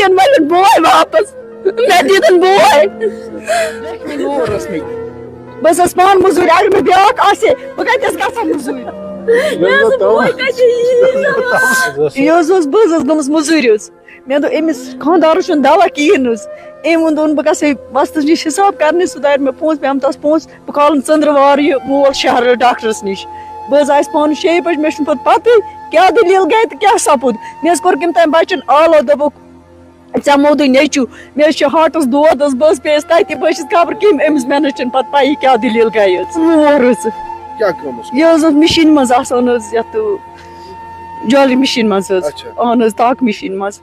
دین والن بوے واپس میں دیدن بوے بس پان مزور اگر میں بیاکھ آسے بہ کتس گژھا مزور بہٕ گٔمٕژ مٔزوٗرِ حظ مےٚ دوٚپ أمِس خانٛدارَس چھُنہٕ دوا کِہیٖنۍ حظ أمۍ ووٚن دوٚپُن بہٕ گژھٕ وۄستَس نِش حِساب کَرنہِ سُہ دارِ مےٚ پونٛسہٕ مےٚ آمہٕ تَس پونٛسہٕ بہٕ کھالَن ژٔنٛدٕروار یہِ مول شہر ڈاکٹرَس نِش بہٕ حظ آیَس پانہٕ 6 بجہِ مےٚ چھُنہٕ پَتہٕ پَتہٕے کیٛاہ دٔلیٖل گٔے تہٕ کیٛاہ سَپُد مےٚ حظ کوٚر کٔمۍ تام بَچَن آلو دوٚپُکھ ژےٚ موٗدُے نیٚچوٗ مےٚ حظ چھِ ہاٹَس دود حظ بہٕ حظ پیٚیَس تَتہِ بہٕ حظ چھَس خبر کٔمۍ أمِس مےٚ نہ حظ چھِنہٕ پَتہٕ پَیی کیٛاہ دٔلیٖل گٔے حظ وور حظ یہِ حظ اوس مِشیٖن منٛز آسان حظ یَتھ جولری مِشیٖن منٛز حظ اہن حظ تاکہٕ مِشیٖن منٛز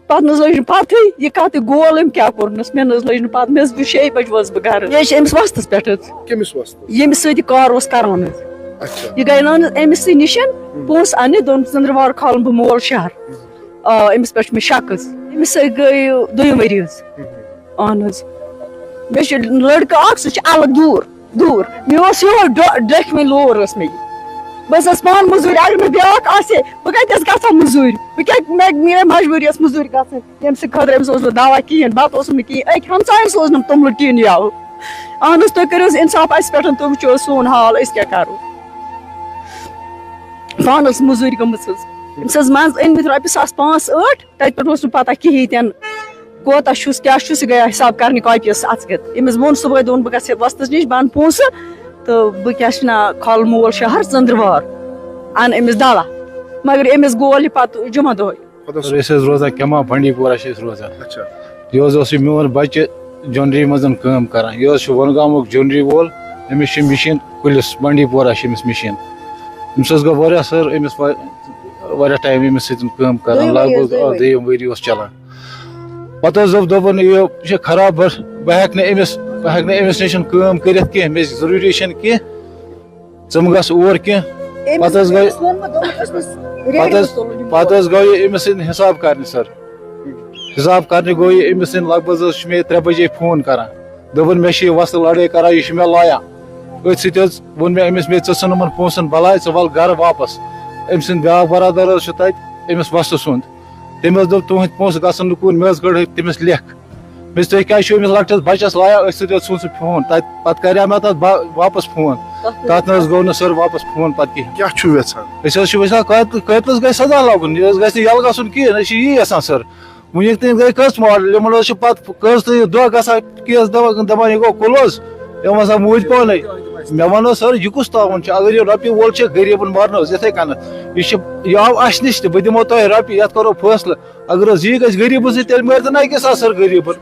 پَتہٕ نہ حظ لٔج نہٕ پَتہٕے یہِ کَتہِ گول أمۍ کیٛاہ کوٚرنَس مےٚ نہ حظ لٔج نہٕ پَتہٕ مےٚ حظ 6 بجہِ وٲژ بہٕ گرٕ یہِ حظ چھِ أمِس وۄستَس پٮ۪ٹھ حظ ییٚمِس سۭتۍ یہِ کار اوس کران حظ یہِ گٔے نہٕ حظ أمِسٕے نِش پونٛسہٕ اَننہِ دوٚپُن ژٔنٛدٕروار کھالَن بہٕ مول شہر أمِس پٮ۪ٹھ چھُ مےٚ شک حظ أمِس سۭتۍ گٔے 2 ؤری حظ اہن حظ مےٚ چھُ لٔڑکہٕ اکھ سُہ چھُ الگ دوٗر مےٚ اوس یِہوے ڈٔکھۍ لور ٲس مےٚ یہِ بہٕ حظ ٲسٕس پانہٕ مٔزوٗرِ اگر مےٚ بیاکھ آسہِ بہٕ کَتہِ ٲسٕس گژھان مٔزوٗرِ بہٕ کیٛاہ مےٚ مجبوٗری ٲس مٔزوٗرِ گژھٕنۍ ییٚمہِ سٕنٛدِ خٲطرٕ أمِس اوس نہٕ دوا کِہیٖنۍ بَتہٕ اوسُم نہٕ کِہیٖنۍ أکۍ ہمساین سوزنم توٚملہٕ ٹیٖن یَوٕ اہن حظ تُہۍ کٔرِو حظ اِنصاف اَسہِ پٮ۪ٹھ تُہۍ وٕچھِو حظ سون حال أسۍ کیٛاہ کَرو پانہٕ ٲس مٔزوٗرِ گٔمٕژ حظ أمِس حظ منٛزٕ أنمٕتۍ رۄپیہِ 1,508 تَتہِ پٮ۪ٹھ اوس نہٕ پَتہ کِہیٖنۍ تہِ نہٕ کوتاہ چھُس کیٛاہ چھُس یہِ گٔیا حِساب کَرنہِ کاپی ٲس اَژکِتھ أمِس ووٚن صُبحٲے دوٚپُن بہٕ گژھٕ وۄستَس نِش بہٕ اَنہٕ پونٛسہٕ تہٕ بہٕ کیٛاہ چھِ ناو کھالہٕ مول شہر ژٔنٛدٕروار اَنہٕ أمِس دوا مگر أمِس گول یہِ پَتہٕ جُمعہ دۄہٕے أسۍ حظ روزان کیٛاہ بانڈی پورہ چھِ أسۍ روزان یہِ حظ اوس یہِ میون بَچہِ جونری منٛز کٲم کران یہِ حظ چھُ وۄنگامُک جونری وول أمِس چھِ مِشیٖن کُلِس بانڈی پورہ چھِ أمِس مِشیٖن أمِس حظ گوٚو واریاہ سر أمِس واریاہ ٹایم أمِس سۭتۍ کٲم کران لگ بگ 2 ؤری اوس چلان پتہٕ حظ دوٚپُن یہِ چھِ خراب بہٕ ہٮ۪کہٕ نہٕ أمِس نِش کٲم کٔرِتھ کینٛہہ مےٚ ضروٗری چھنہٕ کینٛہہ ژٕ مہٕ گژھ اور کینٛہہ پتہٕ حظ گوٚو یہِ أمِس سۭتۍ حِساب کرنہِ سر حِساب کرنہِ گوٚو یہِ أمِس سۭتۍ لگ بگ حظ چھُ مےٚ 3 بجے فون کران دوٚپُن مےٚ چھِ یہِ وۄستہٕ لڑٲے کران یہِ چھُ مےٚ لایان أتھۍ سۭتۍ حظ ووٚن مےٚ أمِس ژٕ ژھٕن یِمن پونٛسن بلاے ژٕ وَل گرٕ واپس أمۍ سُنٛد بیاکھ برادر حظ چھُ تتہِ أمِس وۄستہٕ سُنٛد تٔمۍ حظ دوٚپ تُہٕنٛدۍ پونٛسہٕ گژھن نہٕ کُن مےٚ حظ کٔڑ تٔمِس لیکھ مےٚ دوٚپ تُہۍ کیٛازِ چھِو أمِس لۄکٹِس بچس لایان أتھۍ سۭتۍ حظ ژھُن سُہ فون پتہٕ کریٛاو مےٚ تتھ واپس فون تتھ نہ حظ گوٚو نہٕ سر واپس فون پتہٕ کِہینۍ کیٛاہ چھُو یژھان أسۍ حظ چھِ یژھان قٲتلس گژھِ سزا لگُن یہِ حظ گژھِ نہٕ یَلہٕ گژھُن کِہینۍ أسۍ چھِ یی یژھان سر وُنیُک تام گٔے قٕسط ماڈل یِمن حظ چھُ پتہٕ قٕسطٕے دۄہ گژھان کیس دپان یہِ گوٚو کُلوز یِم ہسا موٗدۍ پانے مےٚ وَن حظ سر یہِ کُس تاوُن چھُ اگر یہِ رۄپیہِ وول چھُ غریٖبن مارنہٕ حظ یِتھے کٔنتھ یہِ آو اسہِ نِش تہِ بہٕ دِمو تۄہہِ رۄپیہِ یتھ کرو فٲصلہٕ اگر حظ یی گژھِ غریٖبن سۭتۍ تیٚلہِ مٲرۍتن أکِس سر غریٖبن